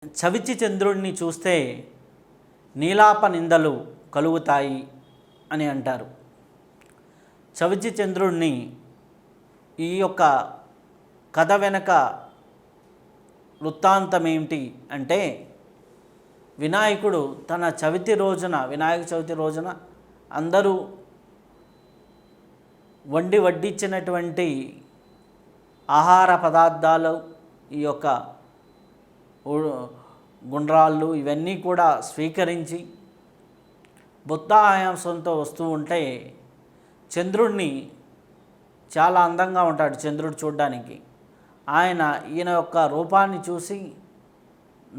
చవితి చంద్రుడిని చూస్తే నీలాప నిందలు కలుగుతాయి అని అంటారు. చవితి చంద్రుడిని ఈ యొక్క కథ వెనక వృత్తాంతం ఏమిటి అంటే, వినాయకుడు తన వినాయక చవితి రోజున అందరూ వడ్డించినటువంటి ఆహార పదార్థాలు, ఈ యొక్క గుండ్రాళ్ళు ఇవన్నీ కూడా స్వీకరించి బుద్ధ ఆయాసంతో వస్తూ ఉంటే, చంద్రుడిని చాలా అందంగా ఉంటాడు చంద్రుడు చూడ్డానికి. ఈయన యొక్క రూపాన్ని చూసి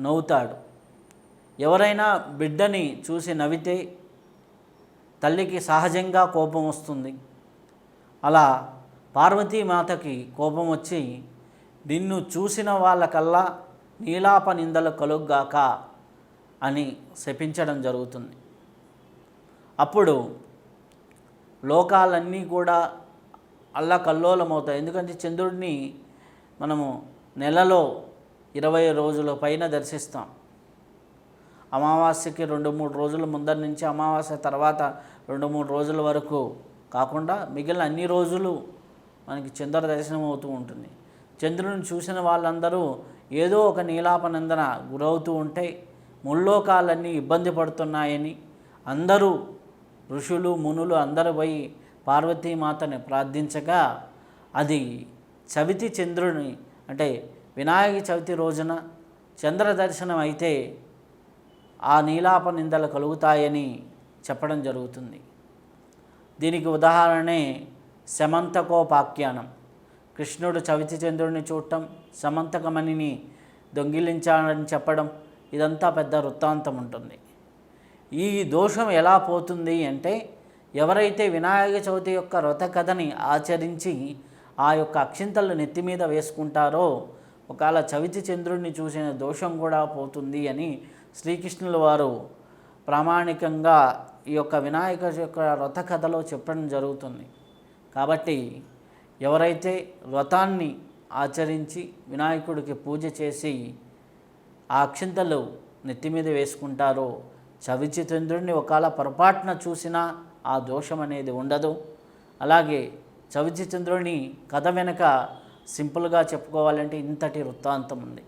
నవ్వుతాడు. ఎవరైనా బిడ్డని చూసి నవ్వితే తల్లికి సహజంగా కోపం వస్తుంది. అలా పార్వతీమాతకి కోపం వచ్చి, నిన్ను చూసిన వాళ్ళకల్లా నీలాప నిందలు కలుగ్గాక అని శపించడం జరుగుతుంది. అప్పుడు లోకాలన్నీ కూడా అల్లకల్లోలమవుతాయి. ఎందుకంటే చంద్రుడిని మనము నెలలో 20 రోజుల పైన దర్శిస్తాం. అమావాస్యకి 2-3 రోజుల ముందర నుంచి అమావాస్య తర్వాత 2-3 రోజుల వరకు కాకుండా మిగిలిన అన్ని రోజులు మనకి చంద్ర దర్శనం అవుతూ ఉంటుంది. చంద్రుని చూసిన వాళ్ళందరూ ఏదో ఒక నీలాపనందన గురవుతూ ఉంటే ముల్లోకాలన్నీ ఇబ్బంది పడుతున్నాయని అందరూ ఋషులు మునులు అందరూ పోయి పార్వతీమాతని ప్రార్థించగా, అది చవితి చంద్రుని అంటే వినాయక చవితి రోజున చంద్ర దర్శనం అయితే ఆ నీలాప నిందలు కలుగుతాయని చెప్పడం జరుగుతుంది. దీనికి ఉదాహరణే శమంతకోపాఖ్యానం. కృష్ణుడు చవితి చంద్రుడిని చూడటం, సమంతకమణిని దొంగిలించాడని చెప్పడం, ఇదంతా పెద్ద వృత్తాంతం ఉంటుంది. ఈ దోషం ఎలా పోతుంది అంటే, ఎవరైతే వినాయక చవితి యొక్క వ్రత కథని ఆచరించి ఆ యొక్క అక్షింతలు నెత్తి మీద వేసుకుంటారో, ఒకవేళ చవితి చంద్రుడిని చూసిన దోషం కూడా పోతుంది అని శ్రీకృష్ణుల వారు ప్రామాణికంగా ఈ యొక్క వినాయక యొక్క వ్రత కథలో చెప్పడం జరుగుతుంది. కాబట్టి ఎవరైతే వ్రతాన్ని ఆచరించి వినాయకుడికి పూజ చేసి ఆ అక్షింతలు నెత్తి మీద వేసుకుంటారో, చవితి చంద్రుడిని ఒకవేళ పొరపాటున చూసినా ఆ దోషం అనేది ఉండదు. అలాగే చవితి చంద్రుడిని కథ వెనక సింపుల్గా చెప్పుకోవాలంటే ఇంతటి వృత్తాంతం ఉంది.